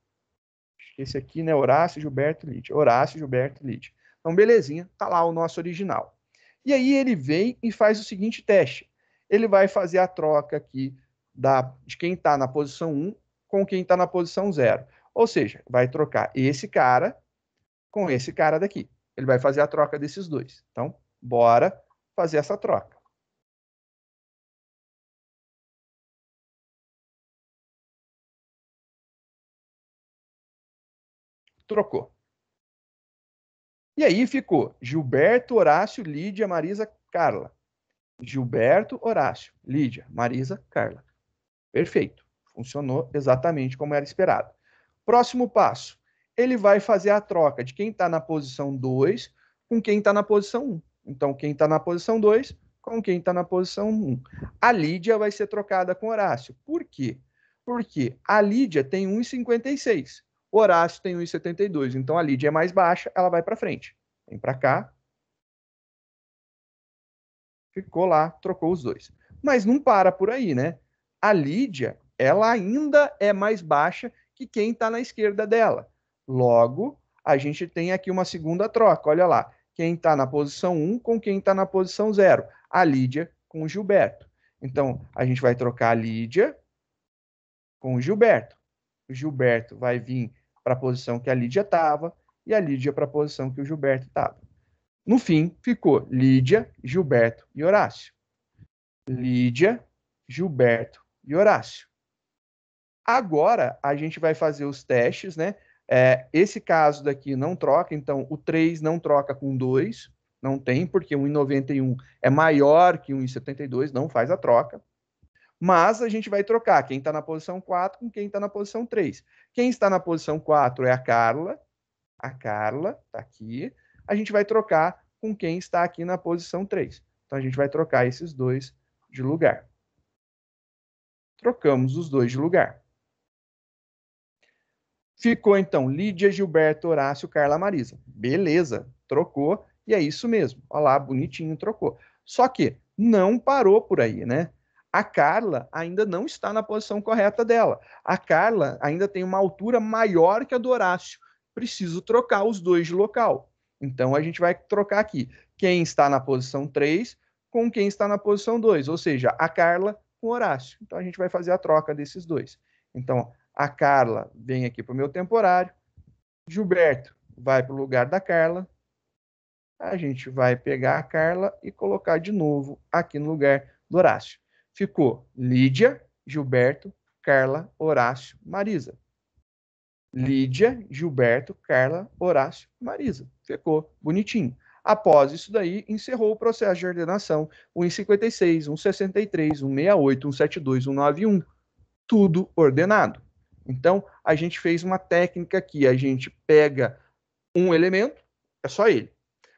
S1: Esse aqui, né, Horácio, Gilberto, Lídia. Horácio, Gilberto, Lídia. Então, belezinha, tá lá o nosso original. E aí ele vem e faz o seguinte teste. Ele vai fazer a troca aqui de quem está na posição 1 com quem está na posição 0. Ou seja, vai trocar esse cara com esse cara daqui. Ele vai fazer a troca desses dois. Então, bora fazer essa troca. Trocou. E aí ficou Gilberto, Horácio, Lídia, Marisa, Carla. Gilberto, Horácio, Lídia, Marisa, Carla. Perfeito. Funcionou exatamente como era esperado. Próximo passo. Ele vai fazer a troca de quem está na posição 2 com quem está na posição 1. Então, quem está na posição 2 com quem está na posição 1. A Lídia vai ser trocada com Horácio. Por quê? Porque a Lídia tem 1,56. O Horácio tem 1,72. Então, a Lídia é mais baixa, ela vai para frente. Vem para cá. Ficou lá, trocou os dois. Mas não para por aí, né? A Lídia, ela ainda é mais baixa que quem está na esquerda dela. Logo, a gente tem aqui uma segunda troca. Olha lá, quem está na posição 1 com quem está na posição 0. A Lídia com o Gilberto. Então, a gente vai trocar a Lídia com o Gilberto. O Gilberto vai vir para a posição que a Lídia estava e a Lídia para a posição que o Gilberto estava. No fim, ficou Lídia, Gilberto e Horácio. Lídia, Gilberto e Horácio. Agora, a gente vai fazer os testes, né? Esse caso daqui não troca, então o 3 não troca com 2, não tem, porque 1,91 é maior que 1,72, não faz a troca. Mas a gente vai trocar quem está na posição 4 com quem está na posição 3. Quem está na posição 4 é a Carla está aqui. A gente vai trocar com quem está aqui na posição 3. Então, a gente vai trocar esses dois de lugar. Trocamos os dois de lugar. Ficou, então, Lídia, Gilberto, Horácio, Carla, Marisa. Beleza, trocou, e é isso mesmo. Olha lá, bonitinho, trocou. Só que não parou por aí, né? A Carla ainda não está na posição correta dela. A Carla ainda tem uma altura maior que a do Horácio. Preciso trocar os dois de local. Então, a gente vai trocar aqui quem está na posição 3 com quem está na posição 2, ou seja, a Carla com o Horácio. Então, a gente vai fazer a troca desses dois. Então, a Carla vem aqui para o meu temporário. Gilberto vai para o lugar da Carla. A gente vai pegar a Carla e colocar de novo aqui no lugar do Horácio. Ficou Lídia, Gilberto, Carla, Horácio, Marisa. Lídia, Gilberto, Carla, Horácio, Marisa. Ficou bonitinho. Após isso daí, encerrou o processo de ordenação 156, 163, 168, 172, 191. Tudo ordenado. Então, a gente fez uma técnica aqui. A gente pega um elemento, é só ele.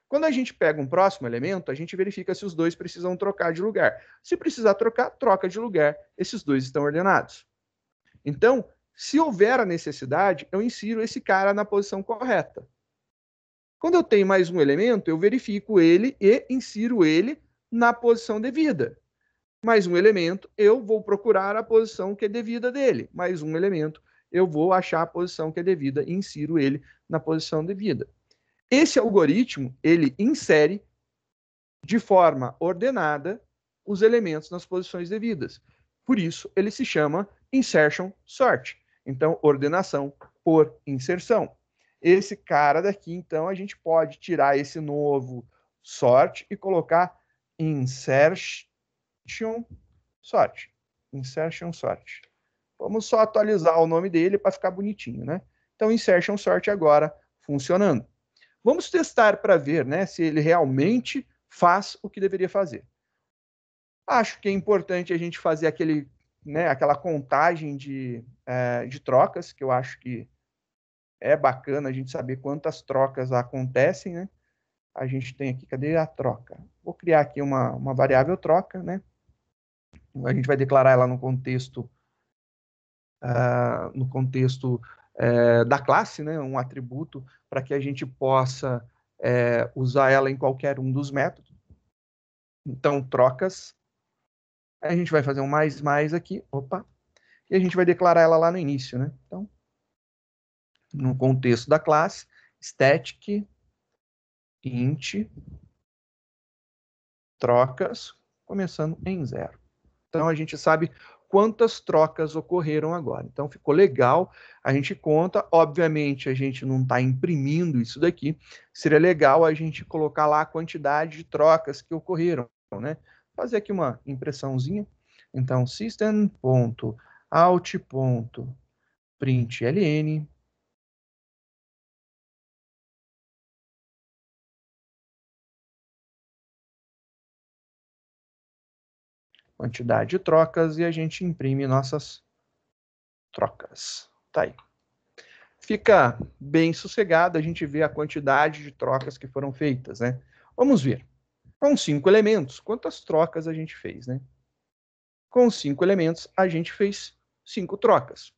S1: Quando a gente pega um próximo elemento, a gente verifica se os dois precisam trocar de lugar. Se precisar trocar, troca de lugar. Esses dois estão ordenados. Então, se houver a necessidade, eu insiro esse cara na posição correta. Quando eu tenho mais um elemento, eu verifico ele e insiro ele na posição devida. Mais um elemento, eu vou procurar a posição que é devida dele. Mais um elemento, eu vou achar a posição que é devida e insiro ele na posição devida. Esse algoritmo, ele insere de forma ordenada os elementos nas posições devidas. Por isso, ele se chama insertion sort. Então, ordenação por inserção. Esse cara daqui, então, a gente pode tirar esse novo sort e colocar insertion sort. Insertion sort. Vamos só atualizar o nome dele para ficar bonitinho, né? Então, insertion sort agora funcionando. Vamos testar para ver, né, se ele realmente faz o que deveria fazer. Acho que é importante a gente fazer aquela contagem de trocas, que eu acho que é bacana a gente saber quantas trocas acontecem, né? A gente tem aqui, cadê a troca? Vou criar aqui uma variável troca, né? A gente vai declarar ela no contexto da classe, né? Um atributo para que a gente possa usar ela em qualquer um dos métodos. Então, trocas A gente vai fazer um mais aqui, opa, e a gente vai declarar ela lá no início, né? Então, no contexto da classe, static int trocas, começando em 0. Então, a gente sabe quantas trocas ocorreram agora. Então, ficou legal, a gente conta. Obviamente, a gente não está imprimindo isso daqui. Seria legal a gente colocar lá a quantidade de trocas que ocorreram, né? Fazer aqui uma impressãozinha. Então, system.out.println quantidade de trocas e a gente imprime nossas trocas. Tá aí. Fica bem sossegado, a gente vê a quantidade de trocas que foram feitas, né? Vamos ver. Com 5 elementos, quantas trocas a gente fez, né? Com 5 elementos, a gente fez 5 trocas.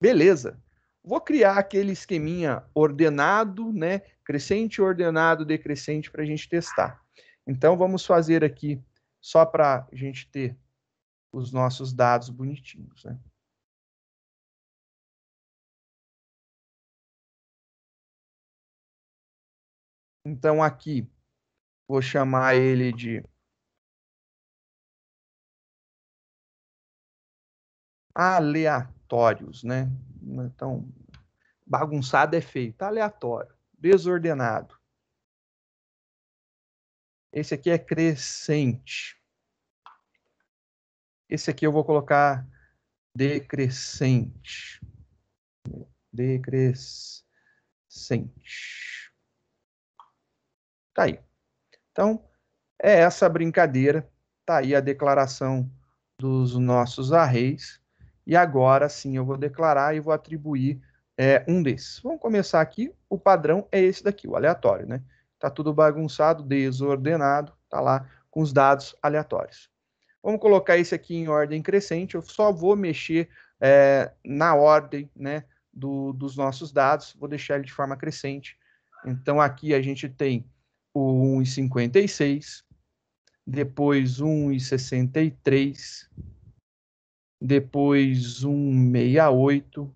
S1: Beleza. Vou criar aquele esqueminha ordenado, né? Crescente, ordenado, decrescente para a gente testar. Então, vamos fazer aqui só para a gente ter os nossos dados bonitinhos, né? Então, aqui, vou chamar ele de aleatórios, né? Então, bagunçado é feio, tá aleatório, desordenado. Esse aqui é crescente. Esse aqui eu vou colocar decrescente. Decrescente. Tá aí. Então, é essa brincadeira. Tá aí a declaração dos nossos arrays. E agora sim eu vou declarar e vou atribuir um desses. Vamos começar aqui. O padrão é esse daqui, o aleatório, né? Tá tudo bagunçado, desordenado, tá lá com os dados aleatórios. Vamos colocar esse aqui em ordem crescente. Eu só vou mexer na ordem, né, dos nossos dados. Vou deixar ele de forma crescente. Então aqui a gente tem o 1,56, depois 1,63, depois 1,68,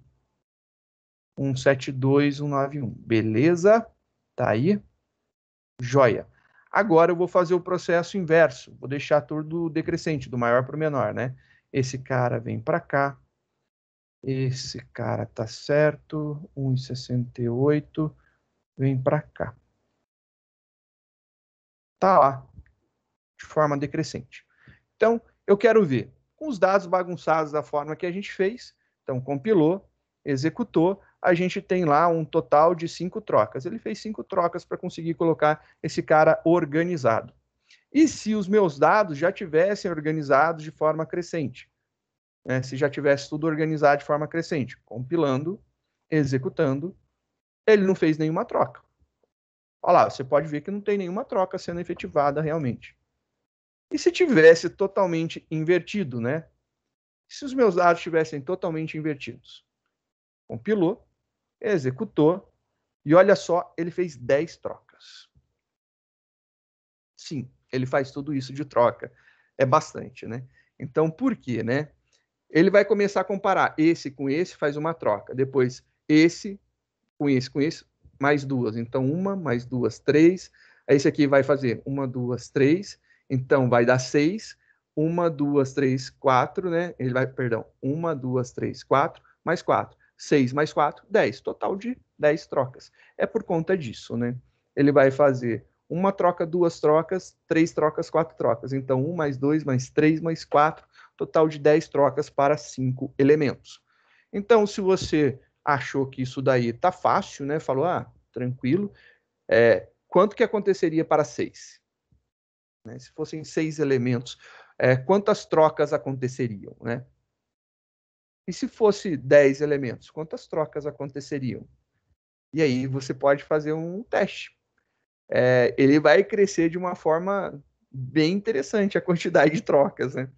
S1: 1,72, 1,91. Beleza? Tá aí? Joia. Agora eu vou fazer o processo inverso. Vou deixar tudo decrescente, do maior para o menor, né? Esse cara vem para cá. Esse cara tá certo. 1,68 vem para cá. Tá lá, de forma decrescente. Então, eu quero ver com os dados bagunçados da forma que a gente fez. Então, compilou, executou, a gente tem lá um total de 5 trocas. Ele fez 5 trocas para conseguir colocar esse cara organizado. E se os meus dados já tivessem organizados de forma crescente? Né? Se já tivesse tudo organizado de forma crescente, compilando, executando, ele não fez nenhuma troca. Olha lá, você pode ver que não tem nenhuma troca sendo efetivada realmente. E se tivesse totalmente invertido, né? Se os meus dados estivessem totalmente invertidos? Compilou, executou, e olha só, ele fez 10 trocas. Sim, ele faz tudo isso de troca. É bastante, né? Então, por quê, né? Ele vai começar a comparar esse com esse, faz uma troca. Depois, esse com esse, mais duas. Então, uma, mais duas, três. Esse aqui vai fazer uma, duas, três. Então, vai dar 6. Uma, duas, três, 4, né? Ele vai, perdão, uma, duas, três, 4, mais 4. 6 mais 4, 10. Total de 10 trocas. É por conta disso, né? Ele vai fazer uma troca, duas trocas, 3 trocas, 4 trocas. Então, 1 mais 2 mais 3 mais 4, total de 10 trocas para 5 elementos. Então, se você achou que isso daí tá fácil, né? Falou, tranquilo. Quanto que aconteceria para 6? Né? Se fossem 6 elementos, quantas trocas aconteceriam, né? E se fosse 10 elementos, quantas trocas aconteceriam? E aí você pode fazer um teste. Ele vai crescer de uma forma bem interessante a quantidade de trocas, né?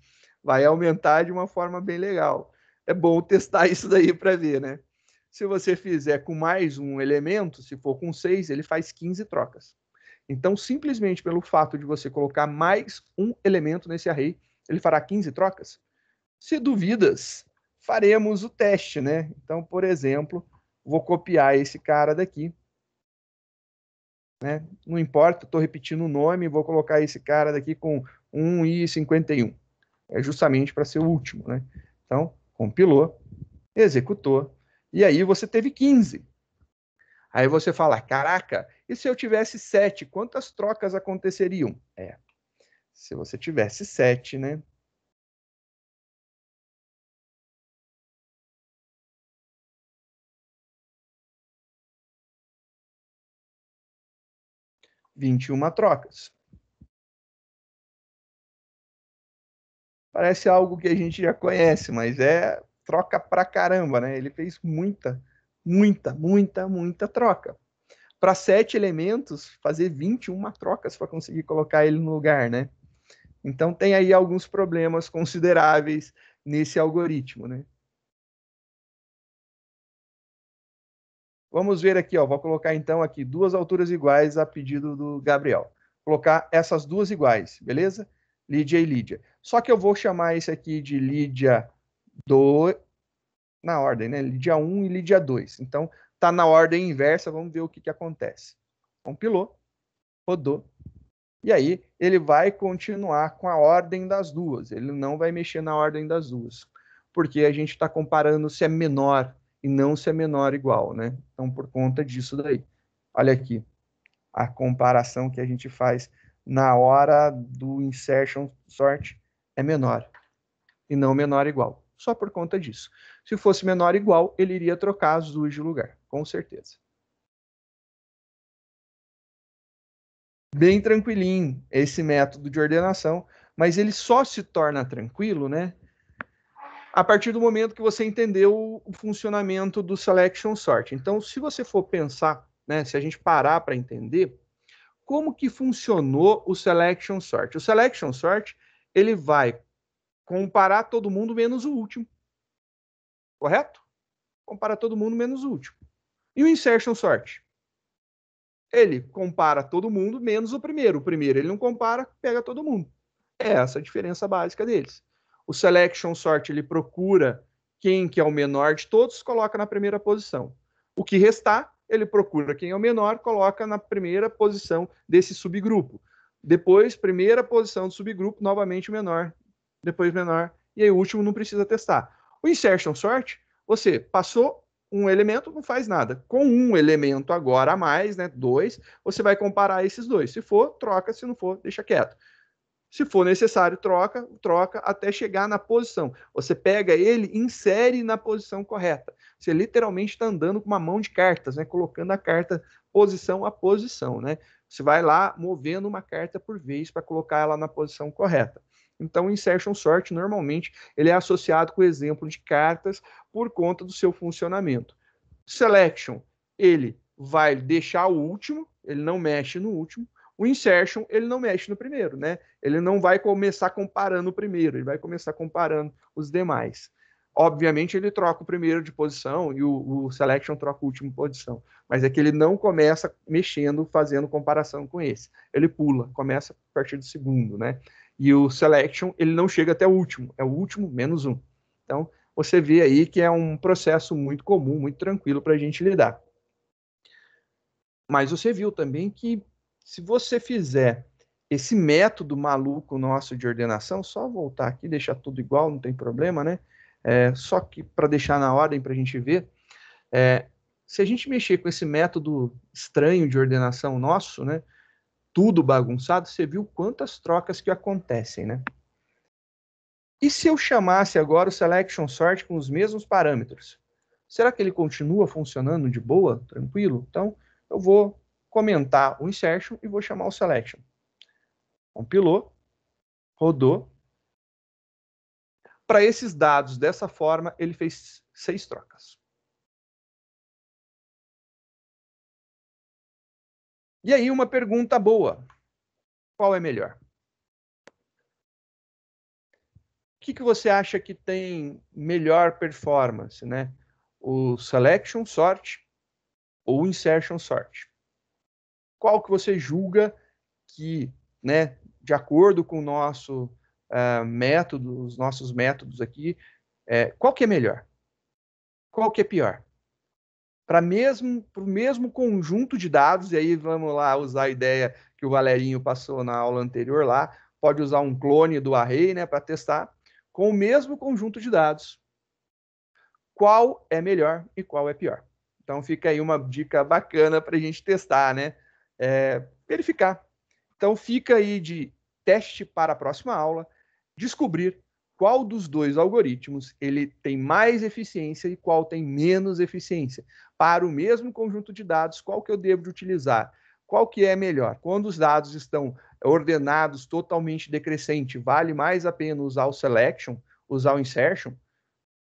S1: Vai aumentar de uma forma bem legal. É bom testar isso daí para ver, né? Se você fizer com mais um elemento, se for com 6, ele faz 15 trocas. Então, simplesmente pelo fato de você colocar mais um elemento nesse array, Ele fará 15 trocas? Se duvidas, faremos o teste, né? Então, por exemplo, vou copiar esse cara daqui, né? Não importa, estou repetindo o nome, vou colocar esse cara daqui com 1,51. É justamente para ser o último, né? Então, compilou, executou, e aí você teve 15. Aí você fala, caraca, e se eu tivesse 7, quantas trocas aconteceriam? Se você tivesse 7, né? 21 trocas. Parece algo que a gente já conhece, mas é troca pra caramba, né? Ele fez muita troca. Para 7 elementos, fazer 21 trocas para conseguir colocar ele no lugar, né? Então tem aí alguns problemas consideráveis nesse algoritmo, né? Vamos ver aqui, ó. Vou colocar então aqui 2 alturas iguais a pedido do Gabriel. Colocar essas 2 iguais, beleza? Lídia e Lídia. Só que eu vou chamar esse aqui de Lídia 2, na ordem, né? Lídia 1 e Lídia 2. Então, tá na ordem inversa, vamos ver o que acontece. Compilou, rodou, e aí ele vai continuar com a ordem das duas, ele não vai mexer na ordem das duas, porque a gente está comparando se é menor e não se é menor igual, né? Então, por conta disso daí. Olha aqui, a comparação que a gente faz na hora do insertion sort é menor e não menor igual. Só por conta disso. Se fosse menor igual, ele iria trocar as duas de lugar, com certeza. Bem tranquilinho esse método de ordenação, mas ele só se torna tranquilo, né? A partir do momento que você entendeu o funcionamento do selection sort. Então, se você for pensar, né, se a gente parar para entender, como que funcionou o selection sort? O selection sort, ele vai comparar todo mundo menos o último. Correto? Compara todo mundo menos o último. E o insertion sort? Ele compara todo mundo menos o primeiro. O primeiro ele não compara, pega todo mundo. É essa a diferença básica deles. O selection sort ele procura quem que é o menor de todos, coloca na primeira posição. O que restar, ele procura quem é o menor, coloca na primeira posição desse subgrupo. Depois, primeira posição do subgrupo, novamente o menor, depois menor, e aí o último não precisa testar. O insertion sort, você passou um elemento, não faz nada. Com um elemento agora a mais, né, 2, você vai comparar esses dois. Se for, troca, se não for, deixa quieto. Se for necessário, troca até chegar na posição. Você pega ele e insere na posição correta. Você literalmente está andando com uma mão de cartas, né? Colocando a carta posição a posição, né? Você vai lá movendo uma carta por vez para colocar ela na posição correta. Então, o insertion sort, normalmente, ele é associado com o exemplo de cartas por conta do seu funcionamento. Selection, ele vai deixar o último, ele não mexe no último. O insertion, ele não mexe no primeiro, né? Ele não vai começar comparando o primeiro, ele vai começar comparando os demais. Obviamente, ele troca o primeiro de posição e o selection troca o último de posição. Mas é que ele não começa mexendo, fazendo comparação com esse. Ele pula, começa a partir do segundo, né? E o selection, ele não chega até o último, é o último menos um. Então, você vê aí que é um processo muito comum, muito tranquilo para a gente lidar. Mas você viu também que se você fizer esse método maluco nosso de ordenação, só voltar aqui, deixar tudo igual, não tem problema, né? Só que para deixar na ordem para a gente ver, se a gente mexer com esse método estranho de ordenação nosso, né? Tudo bagunçado, você viu quantas trocas que acontecem, né? E se eu chamasse agora o selection sort com os mesmos parâmetros? Será que ele continua funcionando de boa, tranquilo? Então, eu vou comentar o insertion e vou chamar o selection. Compilou, rodou. Para esses dados, dessa forma, ele fez 6 trocas. E aí, uma pergunta boa. Qual é melhor? O que você acha que tem melhor performance, né? O selection sort ou o insertion sort? Qual que você julga que, né, de acordo com o nosso os nossos métodos aqui, qual que é melhor? Qual que é pior? Para o mesmo conjunto de dados, e aí vamos lá usar a ideia que o Valerinho passou na aula anterior lá, pode usar um clone do array, né, para testar, com o mesmo conjunto de dados. Qual é melhor e qual é pior? Então fica aí uma dica bacana para a gente testar, né? Verificar. Então fica aí de teste para a próxima aula, descobrir qual dos dois algoritmos ele tem mais eficiência e qual tem menos eficiência. Para o mesmo conjunto de dados, qual que eu devo de utilizar? Qual que é melhor? Quando os dados estão ordenados totalmente decrescente, vale mais a pena usar o selection, usar o insertion?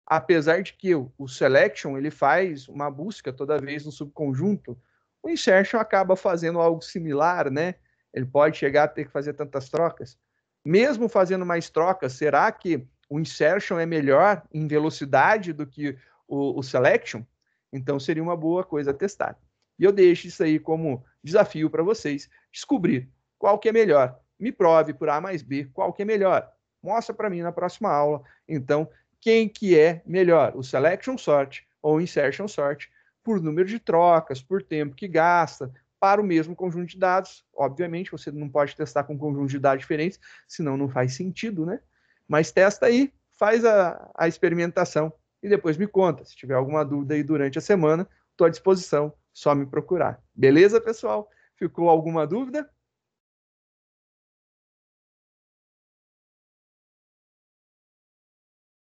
S1: Apesar de que o selection ele faz uma busca toda vez no subconjunto, o insertion acaba fazendo algo similar, né? Ele pode chegar a ter que fazer tantas trocas. Mesmo fazendo mais trocas, será que o insertion é melhor em velocidade do que o selection? Então seria uma boa coisa a testar. E eu deixo isso aí como desafio para vocês, descobrir qual que é melhor. Me prove por A mais B qual que é melhor. Mostra para mim na próxima aula. Então, quem que é melhor, o selection sort ou o insertion sort, por número de trocas, por tempo que gasta, para o mesmo conjunto de dados. Obviamente, você não pode testar com um conjunto de dados diferentes, senão não faz sentido, né? Mas testa aí, faz a experimentação e depois me conta. Se tiver alguma dúvida aí durante a semana, estou à disposição, só me procurar. Beleza, pessoal? Ficou alguma dúvida?